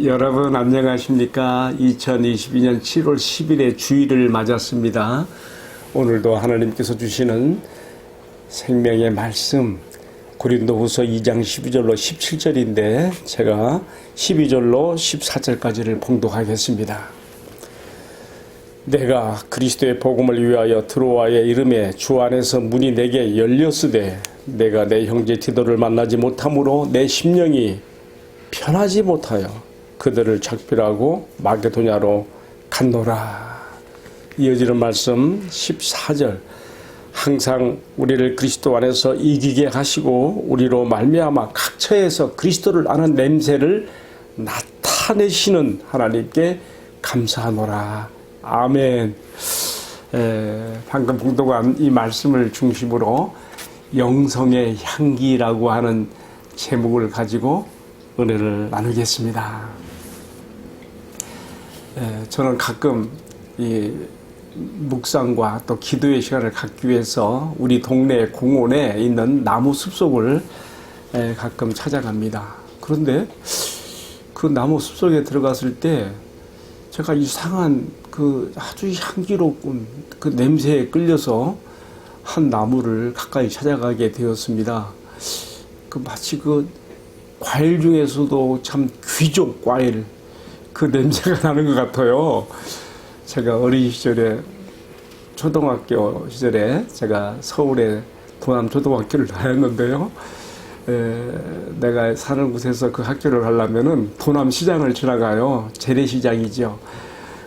여러분 안녕하십니까? 2022년 7월 10일에 주일을 맞았습니다. 오늘도 하나님께서 주시는 생명의 말씀 고린도후서 2장 12절로 17절인데 제가 12절로 14절까지를 봉독하겠습니다. 내가 그리스도의 복음을 위하여 드로아에 이름에 주 안에서 문이 내게 열렸으되 내가 내 형제 디도를 만나지 못함으로 내 심령이 편하지 못하여 그들을 작별하고 마게도냐로 갔노라. 이어지는 말씀 14절. 항상 우리를 그리스도 안에서 이기게 하시고 우리로 말미암아 각처에서 그리스도를 아는 냄새를 나타내시는 하나님께 감사하노라. 아멘. 방금 봉독한 이 말씀을 중심으로 영성의 향기라고 하는 제목을 가지고 은혜를 나누겠습니다. 저는 가끔 이 묵상과 또 기도의 시간을 갖기 위해서 우리 동네 공원에 있는 나무 숲속을 가끔 찾아갑니다. 그런데 그 나무 숲속에 들어갔을 때 제가 이상한 그 아주 향기로운 그 냄새에 끌려서 한 나무를 가까이 찾아가게 되었습니다. 그 마치 그 과일 중에서도 참 귀족 과일 그 냄새가 나는 것 같아요. 제가 어린 시절에 초등학교 시절에 제가 서울에 도남초등학교를 다녔는데요. 내가 사는 곳에서 그 학교를 가려면은 도남시장을 지나가요. 재래시장이죠.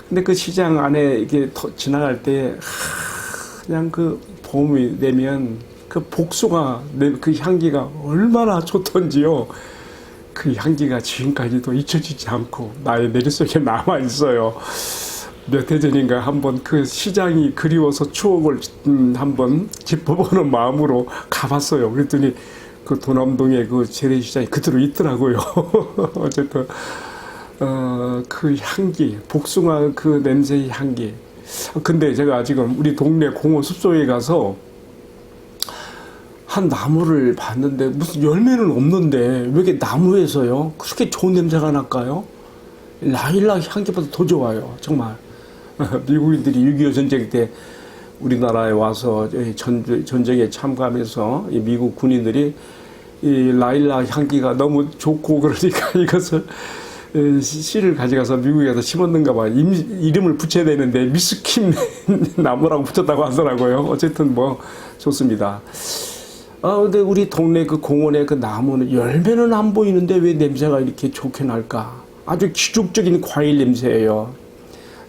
근데 그 시장 안에 이게 지나갈 때 그냥 그 봄이 되면 그 복숭아 그 향기가 얼마나 좋던지요. 그 향기가 지금까지도 잊혀지지 않고 나의 머릿속에 남아 있어요. 몇 해 전인가 한번 그 시장이 그리워서 추억을 한번 짚어보는 마음으로 가봤어요. 그랬더니 그 도남동의 그 재래시장이 그대로 있더라고요. 어쨌든 그 향기, 복숭아 그 냄새의 향기. 근데 제가 지금 우리 동네 공원 숲속에 가서 한 나무를 봤는데 무슨 열매는 없는데 왜 이렇게 나무에서요 그렇게 좋은 냄새가 날까요? 라일락 향기보다 더 좋아요. 정말. 미국인들이 6.25 전쟁 때 우리나라에 와서 전쟁에 참가하면서 미국 군인들이 이 라일락 향기가 너무 좋고 그러니까 이것을 씨를 가져가서 미국에서 심었는가 봐. 이름을 붙여야 되는데 미스킴 나무라고 붙였다고 하더라고요. 어쨌든 뭐 좋습니다. 근데 우리 동네 그 공원에 그 나무는 열매는 안 보이는데 왜 냄새가 이렇게 좋게 날까? 아주 기족적인 과일 냄새예요.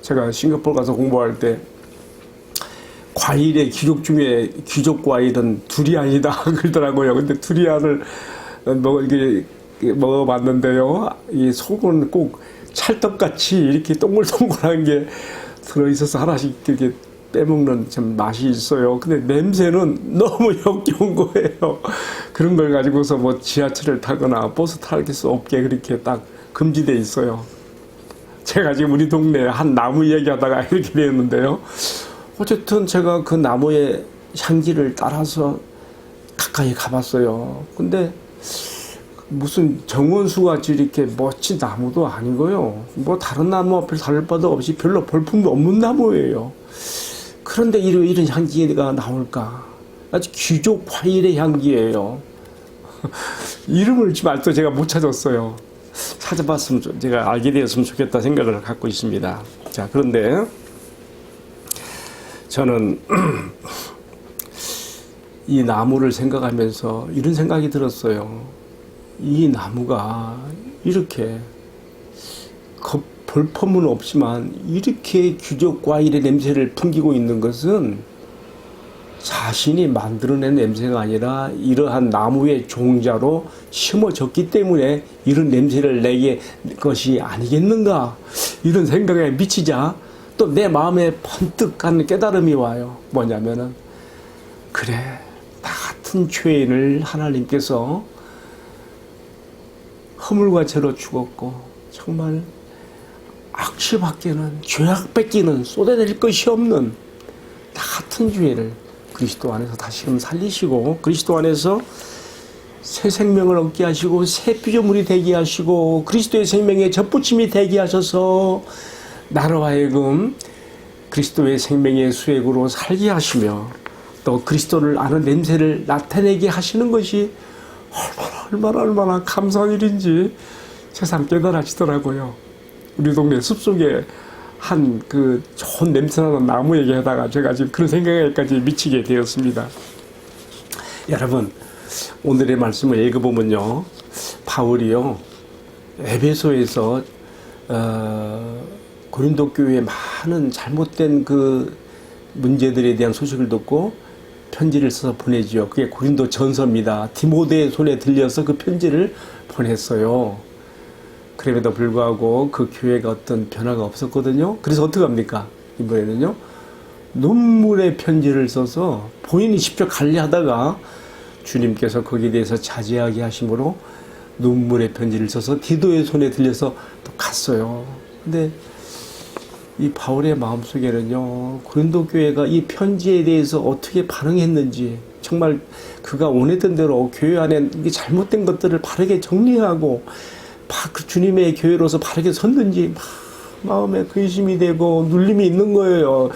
제가 싱가포르 가서 공부할 때 과일의 기족 중에 귀족 과일은 두리안이다 그러더라고요. 근데 두리안을 먹어봤는데요. 이 속은 꼭 찰떡같이 이렇게 동글동글한 게 들어있어서 하나씩 이렇게 빼먹는 참 맛이 있어요. 근데 냄새는 너무 역겨운 거예요. 그런 걸 가지고서 뭐 지하철을 타거나 버스 탈 수 없게 그렇게 딱 금지돼 있어요. 제가 지금 우리 동네에 한 나무 얘기하다가 이렇게 되었는데요. 어쨌든 제가 그 나무의 향기를 따라서 가까이 가봤어요. 근데 무슨 정원수 같이 이렇게 멋진 나무도 아니고요. 뭐 다른 나무 앞에 다를 바도 없이 별로 볼품도 없는 나무예요. 그런데 이런 향기가 나올까? 아주 귀족 과일의 향기예요. 이름을 지금 아직도 제가 못 찾았어요. 찾아봤으면 제가 알게 되었으면 좋겠다 생각을 갖고 있습니다. 자, 그런데 저는 이 나무를 생각하면서 이런 생각이 들었어요. 이 나무가 이렇게 볼품은 없지만 이렇게 귀족 과일의 냄새를 풍기고 있는 것은 자신이 만들어낸 냄새가 아니라 이러한 나무의 종자로 심어졌기 때문에 이런 냄새를 내게 것이 아니겠는가, 이런 생각에 미치자 또 내 마음에 번뜩한 깨달음이 와요. 뭐냐면은 그래, 나 같은 죄인을 하나님께서 허물과 죄로 죽었고 정말 악취밖에는, 죄악밖에는 쏟아낼 것이 없는 나 같은 죄를 그리스도 안에서 다시금 살리시고 그리스도 안에서 새 생명을 얻게 하시고 새 피조물이 되게 하시고 그리스도의 생명에 접붙임이 되게 하셔서 나로 하여금 그리스도의 생명의 수액으로 살게 하시며 또 그리스도를 아는 냄새를 나타내게 하시는 것이 얼마나 감사한 일인지 세상 깨달아지더라고요. 우리 동네 숲속에 한 그 좋은 냄새나는 나무 얘기하다가 제가 지금 그런 생각에까지 미치게 되었습니다. 여러분, 오늘의 말씀을 읽어보면요, 바울이요 에베소에서 고린도 교회의 많은 잘못된 그 문제들에 대한 소식을 듣고 편지를 써서 보내지요. 그게 고린도 전서입니다. 디모데의 손에 들려서 그 편지를 보냈어요. 그럼에도 불구하고 그 교회가 어떤 변화가 없었거든요. 그래서 어떻게 합니까? 이번에는요, 눈물의 편지를 써서 본인이 직접 관리하다가 주님께서 거기에 대해서 자제하게 하심으로 눈물의 편지를 써서 디도의 손에 들려서 또 갔어요. 근데 이 바울의 마음속에는요, 고린도 교회가 이 편지에 대해서 어떻게 반응했는지, 정말 그가 원했던 대로 교회 안에 이게 잘못된 것들을 바르게 정리하고 그 주님의 교회로서 바르게 섰는지 마음에 근심이 되고 눌림이 있는 거예요.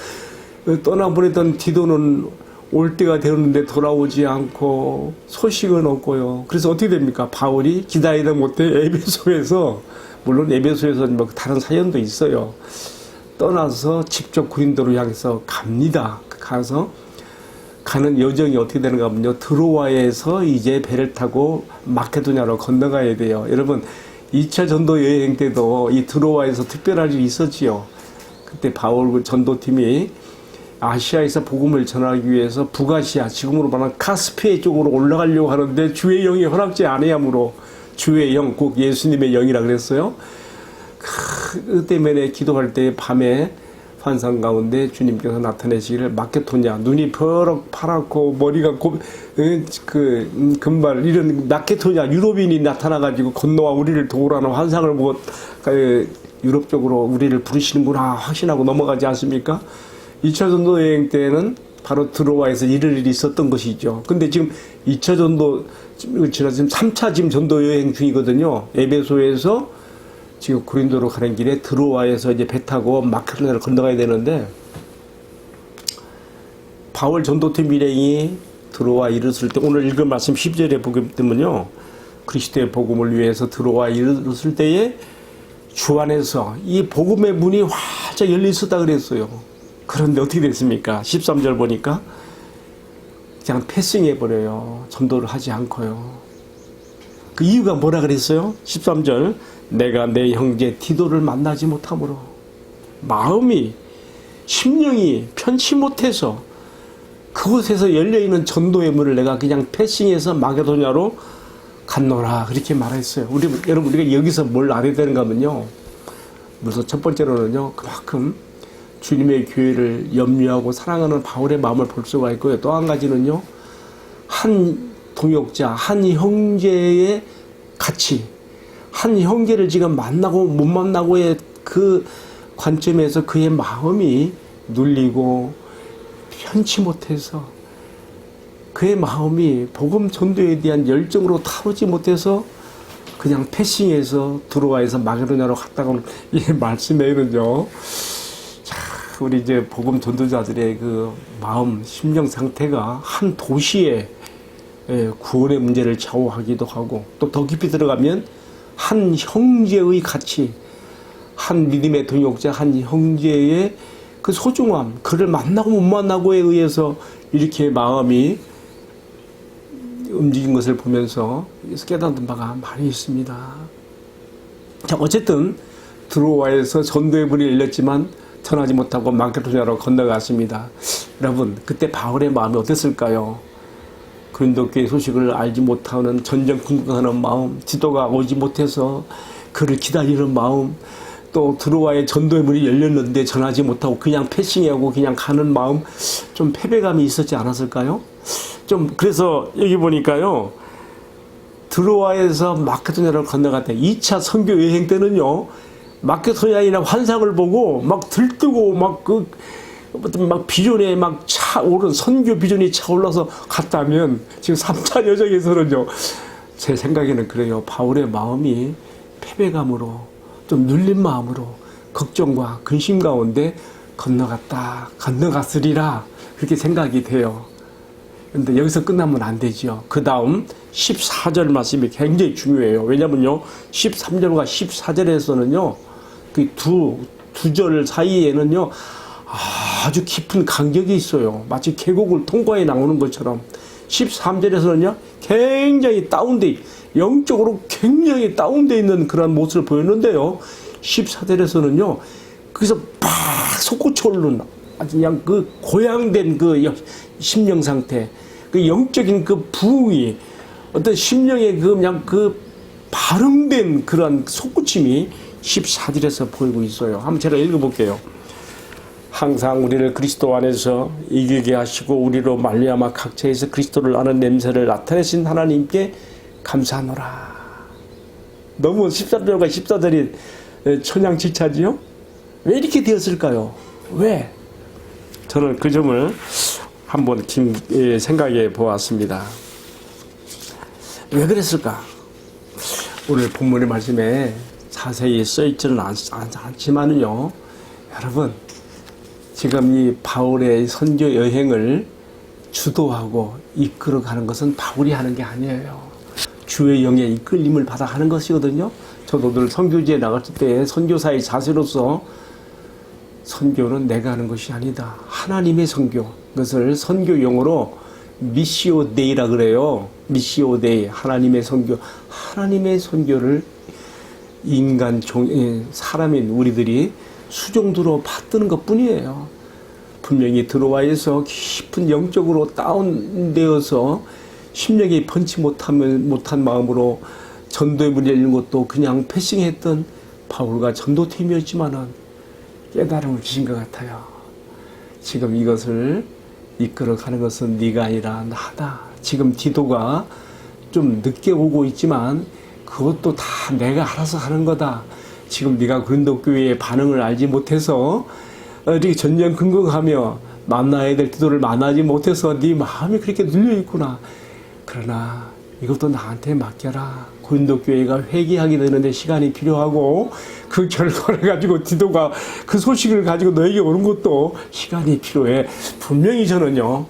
떠나보내던 디도는 올 때가 되었는데 돌아오지 않고 소식은 없고요. 그래서 어떻게 됩니까? 바울이 기다리다 못해 에베소에서, 물론 에베소에서 뭐 다른 사연도 있어요, 떠나서 직접 고린도로 향해서 갑니다. 가서 가는 여정이 어떻게 되는가 하면요, 드로아에서 이제 배를 타고 마케도냐로 건너가야 돼요. 여러분, 2차 전도 여행 때도 이 드로아에서 특별한 일이 있었지요. 그때 바울 전도팀이 아시아에서 복음을 전하기 위해서 북아시아, 지금으로 말하면 카스피해 쪽으로 올라가려고 하는데 주의 영이 허락지 아니하므로, 주의 영, 꼭 예수님의 영이라 그랬어요. 그 때문에 기도할 때 밤에 환상 가운데 주님께서 나타내시기를, 마케도냐, 눈이 버럭 파랗고 머리가 금발, 이런 마케도냐 유럽인이 나타나가지고 건너와 우리를 도우라는 환상을 보고 유럽 쪽으로 우리를 부르시는구나 확신하고 넘어가지 않습니까? 2차 전도 여행 때는 바로 드로아에서 이럴 일이 있었던 것이죠. 근데 지금 2차 전도 지금 3차 지금 전도 여행 중이거든요. 에베소에서 지금 고린도로 가는 길에 드로아에서 이제 배 타고 마케도냐를 건너가야 되는데, 바울 전도팀 일행이 드로아 이르렀을 때, 오늘 읽은 말씀 10절에 보게 되면요, 그리스도의 복음을 위해서 드로아 이르렀을 때에 주 안에서 이 복음의 문이 활짝 열려 있었다 그랬어요. 그런데 어떻게 됐습니까? 13절 보니까 그냥 패싱해버려요. 전도를 하지 않고요. 그 이유가 뭐라 그랬어요? 13절, 내가 내 형제 디도를 만나지 못함으로 마음이, 심령이 편치 못해서 그곳에서 열려있는 전도의 문을 내가 그냥 패싱해서 마게도냐로 갔노라, 그렇게 말했어요. 여러분, 우리가 여기서 뭘 알아야 되는가 하면요, 우선 첫 번째로는요, 그만큼 주님의 교회를 염려하고 사랑하는 바울의 마음을 볼 수가 있고요. 또 한 가지는요, 한 동역자, 한 형제의 가치, 한 형제를 지금 만나고 못 만나고의 그 관점에서 그의 마음이 눌리고 편치 못해서, 그의 마음이 복음 전도에 대한 열정으로 타오르지 못해서 그냥 패싱해서 드로아에서 마게도냐로 갔다가 오는 이 말씀에는요, 우리 이제 복음 전도자들의 그 마음, 심령 상태가 한 도시의 구원의 문제를 좌우하기도 하고, 또 더 깊이 들어가면 한 형제의 가치, 한 믿음의 동역자, 한 형제의 그 소중함, 그를 만나고 못 만나고에 의해서 이렇게 마음이 움직인 것을 보면서 깨닫는 바가 많이 있습니다. 자, 어쨌든 드로아에서 전도의 문이 열렸지만 전하지 못하고 마케도냐로 건너갔습니다. 여러분, 그때 바울의 마음이 어땠을까요? 고린도 교회 소식을 알지 못하는 전전긍긍하는 마음, 디도가 오지 못해서 그를 기다리는 마음, 또 드로아의 전도의 문이 열렸는데 전하지 못하고 그냥 패싱하고 그냥 가는 마음, 좀 패배감이 있었지 않았을까요? 좀 그래서 여기 보니까요, 드로아에서 마케도냐로 건너갈 때 2차 선교 여행 때는요, 마케도냐이나 환상을 보고 막 들뜨고 막 비전에 막 차오른 선교 비전이 차올라서 갔다면, 지금 3차 여정에서는요, 제 생각에는 그래요. 바울의 마음이 패배감으로 좀 눌린 마음으로 걱정과 근심 가운데 건너갔으리라 그렇게 생각이 돼요. 그런데 여기서 끝나면 안 되죠. 그 다음 14절 말씀이 굉장히 중요해요. 왜냐면요 13절과 14절에서는요 그 두 절 사이에는요 아주 깊은 간격이 있어요. 마치 계곡을 통과해 나오는 것처럼 13절에서는요 굉장히 영적으로 굉장히 다운되어 있는 그런 모습을 보였는데요 14절에서는요 그래서 막 솟구쳐 오르는 아주 그냥 그 고양된 그 심령 상태, 그 영적인 그 부흥이 어떤 심령의 그냥 그 발흥된 그런 솟구침이 14절에서 보이고 있어요. 한번 제가 읽어볼게요. 항상 우리를 그리스도 안에서 이기게 하시고 우리로 말미암아 각처에서 그리스도를 아는 냄새를 나타내신 하나님께 감사하노라. 너무 13절과 14절이 천양지차지요? 왜 이렇게 되었을까요? 왜? 저는 그 점을 한번 생각해 보았습니다. 왜 그랬을까? 오늘 본문의 말씀에 자세히 써있지는 않지만은요, 여러분, 지금 이 바울의 선교 여행을 주도하고 이끌어가는 것은 바울이 하는 게 아니에요. 주의 영의 이끌림을 받아 하는 것이거든요. 저도 늘 선교지에 나갔을 때 선교사의 자세로서 선교는 내가 하는 것이 아니다. 하나님의 선교. 그것을 선교 용어로 미시오 데이라 그래요. 미시오 데이. 하나님의 선교. 하나님의 선교를 사람인 우리들이 수종들어 받드는 것 뿐이에요. 분명히 드로아에서 깊은 영적으로 다운되어서 심령이 번치 못한 마음으로 전도에 문이 열린 것도 그냥 패싱했던 바울과 전도팀이었지만은 깨달음을 주신 것 같아요. 지금 이것을 이끌어가는 것은 네가 아니라 나다. 지금 디도가 좀 늦게 오고 있지만 그것도 다 내가 알아서 하는 거다. 지금 네가 고린도 교회의 반응을 알지 못해서 이렇게 전전긍긍하며 만나야 될 디도를 만나지 못해서 네 마음이 그렇게 눌려 있구나. 그러나 이것도 나한테 맡겨라. 고린도 교회가 회개하게 되는데 시간이 필요하고 그 결과를 가지고 디도가 그 소식을 가지고 너에게 오는 것도 시간이 필요해. 분명히 저는요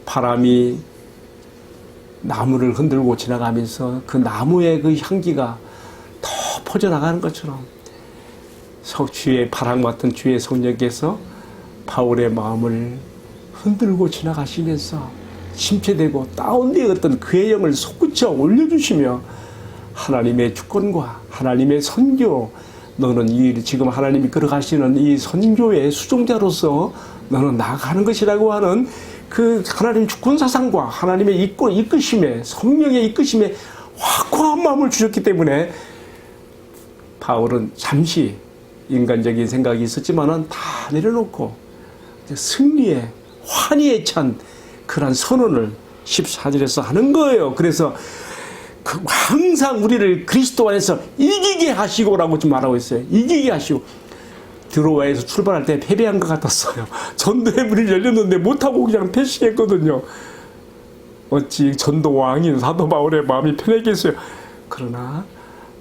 바람이 나무를 흔들고 지나가면서 그 나무의 그 향기가 더 퍼져나가는 것처럼 석주의 바람 같은 주의 성령께서 바울의 마음을 흔들고 지나가시면서 침체되고 다운되었던 그의 영을 솟구쳐 올려주시며 하나님의 주권과 하나님의 선교, 너는 지금 하나님이 걸어가시는 이 선교의 수종자로서 너는 나아가는 것이라고 하는 그 하나님 주권 사상과 하나님의 이끄심에, 성령의 이끄심에 확고한 마음을 주셨기 때문에 바울은 잠시 인간적인 생각이 있었지만은 다 내려놓고 승리의 환희에 찬 그런 선언을 14절에서 하는 거예요. 그래서 항상 우리를 그리스도 안에서 이기게 하시고라고 좀 말하고 있어요. 이기게 하시고. 드로아에서 출발할 때 패배한 것 같았어요. 전도의 문이 열렸는데 못하고 그냥 패싱했거든요. 어찌 전도 왕인 사도 바울의 마음이 편했겠어요. 그러나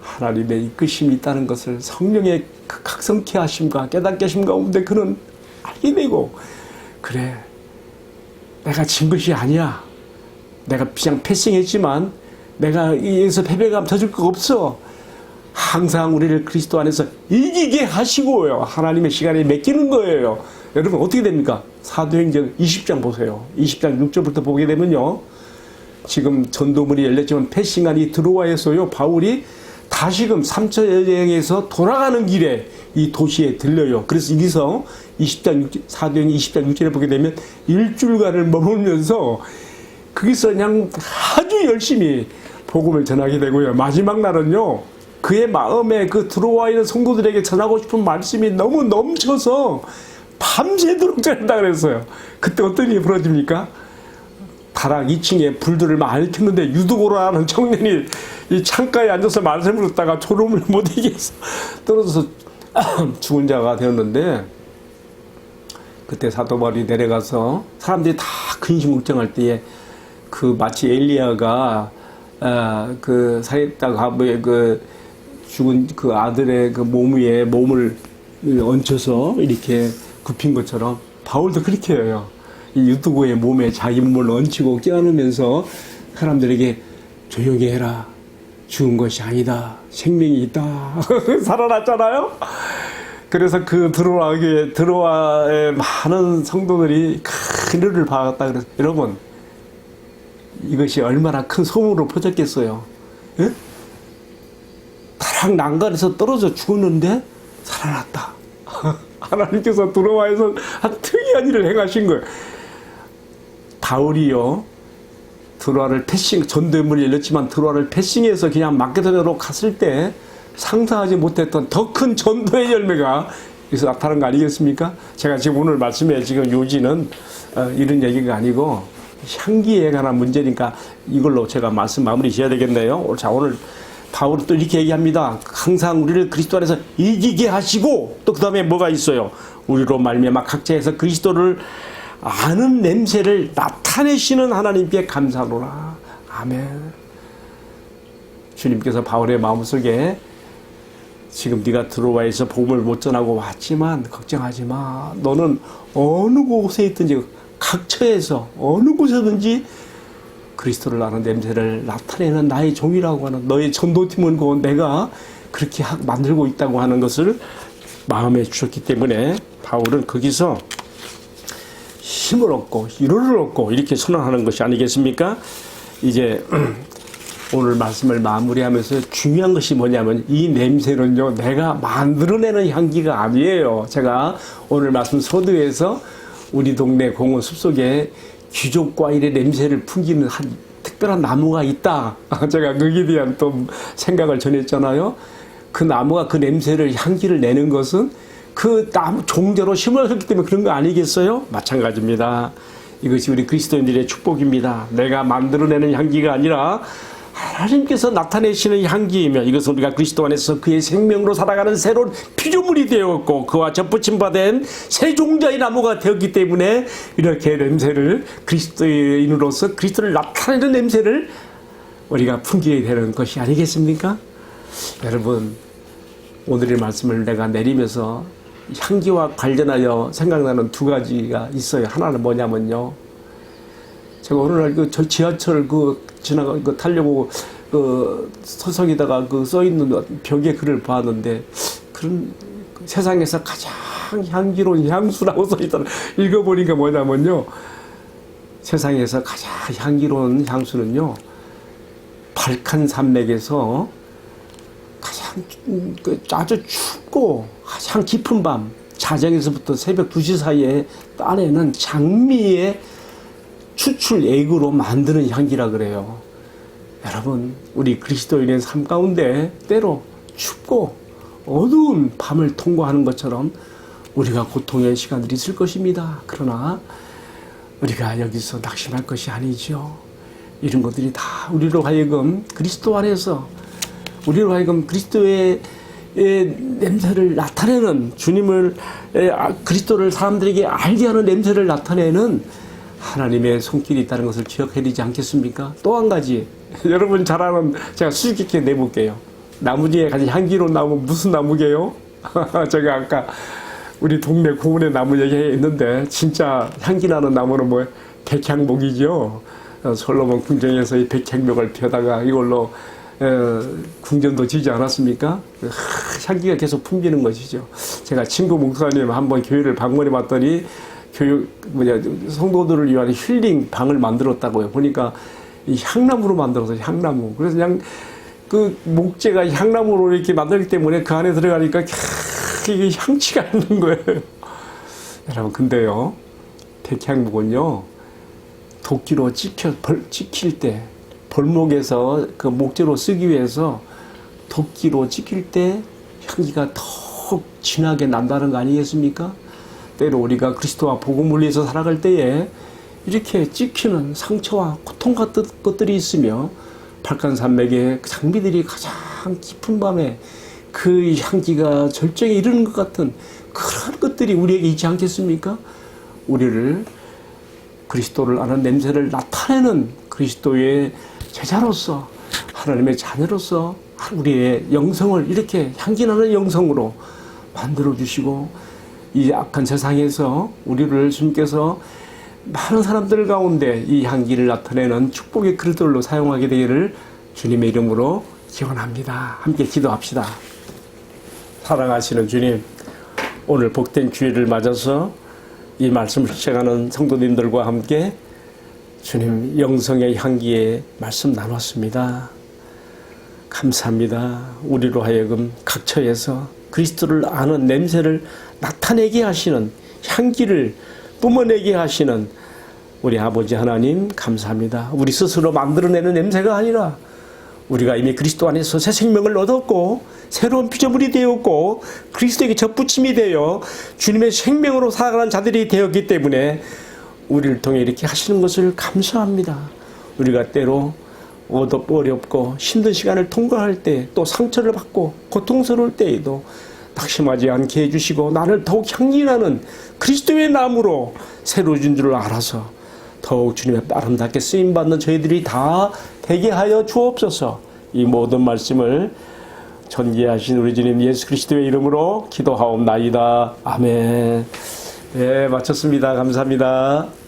하나님의 이끄심이 있다는 것을 성령의 그 각성케 하심과 깨닫게 하심 가운데 그는 알게 되고, 그래 내가 진 것이 아니야. 내가 그냥 패싱했지만 내가 여기서 패배감 터질 거 없어. 항상 우리를 그리스도 안에서 이기게 하시고요. 하나님의 시간에 맡기는 거예요. 여러분 어떻게 됩니까? 사도행전 20장 보세요. 20장 6절부터 보게 되면요. 지금 전도문이 열렸지만 패싱한 이 드로아에서요. 바울이 다시금 3차 여행에서 돌아가는 길에 이 도시에 들려요. 그래서 여기서 사도행 20장 6절에 보게 되면 일주일간을 머물면서 거기서 그냥 아주 열심히 복음을 전하게 되고요. 마지막 날은요. 그의 마음에 그 들어와 있는 성도들에게 전하고 싶은 말씀이 너무 넘쳐서 밤새도록 전한다 그랬어요. 그때 어떤 일이 벌어집니까? 다락 2층에 불들을 많이 켰는데 유두고라는 청년이 이 창가에 앉아서 말씀을 듣다가 졸음을 못 이겨서 떨어져서 죽은 자가 되었는데, 그때 사도 바울이 내려가서 사람들이 다 근심걱정할 때에 그 마치 엘리야가 그 사입다 과부의 그 죽은 그 아들의 그 몸 위에 몸을 얹혀서 이렇게 굽힌 것처럼 바울도 그렇게 해요. 이 유두고의 몸에 자기 몸을 얹히고 껴안으면서 사람들에게 조용히 해라. 죽은 것이 아니다. 생명이 있다. 살아났잖아요. 그래서 그 드로아의 많은 성도들이 큰 은혜를 받았다. 그래서 여러분, 이것이 얼마나 큰 소문으로 퍼졌겠어요. 예? 타락 난간에서 떨어져 죽었는데 살아났다. 하나님께서 드로아에서 특이한 일을 행하신 거예요. 바울이요, 드로아를 패싱, 전도문이 열렸지만 드로아를 패싱해서 그냥 마케도냐로 갔을 때 상상하지 못했던 더 큰 전도의 열매가 여기서 나타난 거 아니겠습니까? 제가 지금 오늘 말씀에 지금 요지는 이런 얘기가 아니고 향기에 관한 문제니까 이걸로 제가 말씀 마무리 지어야 되겠네요. 자, 오늘 바울은 또 이렇게 얘기합니다. 항상 우리를 그리스도 안에서 이기게 하시고, 또 그 다음에 뭐가 있어요? 우리로 말미암아 각자에서 그리스도를 아는 냄새를 나타내시는 하나님께 감사하노라. 아멘. 주님께서 바울의 마음속에 지금 네가 드로아에서 복음을 못 전하고 왔지만 걱정하지 마. 너는 어느 곳에 있든지 각처에서 어느 곳에든지 그리스도를 아는 냄새를 나타내는 나의 종이라고 하는 너의 전도팀은 곧 내가 그렇게 만들고 있다고 하는 것을 마음에 주셨기 때문에 바울은 거기서 힘을 얻고 위로를 얻고 이렇게 선언하는 것이 아니겠습니까? 이제 오늘 말씀을 마무리하면서 중요한 것이 뭐냐면 이 냄새는요, 내가 만들어내는 향기가 아니에요. 제가 오늘 말씀 서두에서 우리 동네 공원 숲속에 귀족과일의 냄새를 풍기는 한 특별한 나무가 있다. 제가 거기에 대한 또 생각을 전했잖아요. 그 나무가 그 냄새를, 향기를 내는 것은 그 나무 종대로 심어졌기 때문에 그런 거 아니겠어요? 마찬가지입니다. 이것이 우리 그리스도인들의 축복입니다. 내가 만들어내는 향기가 아니라 하나님께서 나타내시는 향기이며, 이것은 우리가 그리스도 안에서 그의 생명으로 살아가는 새로운 피조물이 되었고 그와 접붙임 받은 새 종자의 나무가 되었기 때문에 이렇게 냄새를, 그리스도인으로서 그리스도를 나타내는 냄새를 우리가 풍기게 되는 것이 아니겠습니까? 여러분, 오늘의 말씀을 내가 내리면서 향기와 관련하여 생각나는 두 가지가 있어요. 하나는 뭐냐면요, 제가 오늘날 저 지하철 타려고 서성에다가 써 있는 벽에 글을 봤는데, 그런 세상에서 가장 향기로운 향수라고 써 있더라고요. 읽어보니까 뭐냐면요, 세상에서 가장 향기로운 향수는요, 발칸 산맥에서 가장 아주 춥고 가장 깊은 밤, 자정에서부터 새벽 2시 사이에 따내는 장미의 추출액으로 만드는 향기라 그래요. 여러분, 우리 그리스도인의 삶 가운데 때로 춥고 어두운 밤을 통과하는 것처럼 우리가 고통의 시간들이 있을 것입니다. 그러나 우리가 여기서 낙심할 것이 아니죠. 이런 것들이 다 우리로 하여금 그리스도 안에서, 우리로 하여금 그리스도의 냄새를 나타내는, 주님을, 그리스도를 사람들에게 알게 하는 냄새를 나타내는 하나님의 손길이 있다는 것을 기억해야 되지 않겠습니까? 또 한 가지, 여러분 잘 아는, 제가 수줍 있게 내볼게요. 나무 중에 가장 향기로운 나무 무슨 나무게요? 제가 아까 우리 동네 공원에 나무 얘기했는데 진짜 향기 나는 나무는 뭐예요? 백향목이죠. 솔로몬 궁전에서 이 백향목을 펴다가 이걸로 궁전도 지지 않았습니까? 향기가 계속 풍기는 것이죠. 제가 친구 목사님 한번 교회를 방문해 봤더니 성도들을 위한 힐링 방을 만들었다고요. 보니까 이 향나무로 만들어서 향나무. 그래서 그냥 그 목재가 향나무로 이렇게 만들기 때문에 그 안에 들어가니까 이게 향취가 있는 거예요. 여러분, 근데요, 백향목은요, 도끼로 찍힐 때, 벌목에서 그 목재로 쓰기 위해서 도끼로 찍힐 때 향기가 더 진하게 난다는 거 아니겠습니까? 때로 우리가 그리스도와 복음을 위해서 살아갈 때에 이렇게 찍히는 상처와 고통 같은 것들이 있으며, 발칸산맥의 장미들이 가장 깊은 밤에 그 향기가 절정에 이르는 것 같은 그런 것들이 우리에게 있지 않겠습니까? 우리를, 그리스도를 아는 냄새를 나타내는 그리스도의 제자로서 하나님의 자녀로서 우리의 영성을 이렇게 향기나는 영성으로 만들어주시고 이 악한 세상에서 우리를 주님께서 많은 사람들 가운데 이 향기를 나타내는 축복의 그릇들로 사용하게 되기를 주님의 이름으로 기원합니다. 함께 기도합시다. 사랑하시는 주님, 오늘 복된 주일을 맞아서 이 말씀을 시청하는 성도님들과 함께 주님 영성의 향기에 말씀 나눴습니다. 감사합니다. 우리로 하여금 각처에서 그리스도를 아는 냄새를 나타내게 하시는, 향기를 뿜어내게 하시는 우리 아버지 하나님 감사합니다. 우리 스스로 만들어내는 냄새가 아니라 우리가 이미 그리스도 안에서 새 생명을 얻었고 새로운 피조물이 되었고 그리스도에게 접붙임이 되어 주님의 생명으로 살아가는 자들이 되었기 때문에 우리를 통해 이렇게 하시는 것을 감사합니다. 우리가 때로 어렵고 힘든 시간을 통과할 때, 또 상처를 받고 고통스러울 때에도 낙심하지 않게 해주시고 나를 더욱 향기나는 그리스도의 나무로 새로워진 줄 알아서 더욱 주님의 아름답게 쓰임받는 저희들이 다 되게 하여 주옵소서. 이 모든 말씀을 전개하신 우리 주님 예수 그리스도의 이름으로 기도하옵나이다. 아멘. 네, 마쳤습니다. 감사합니다.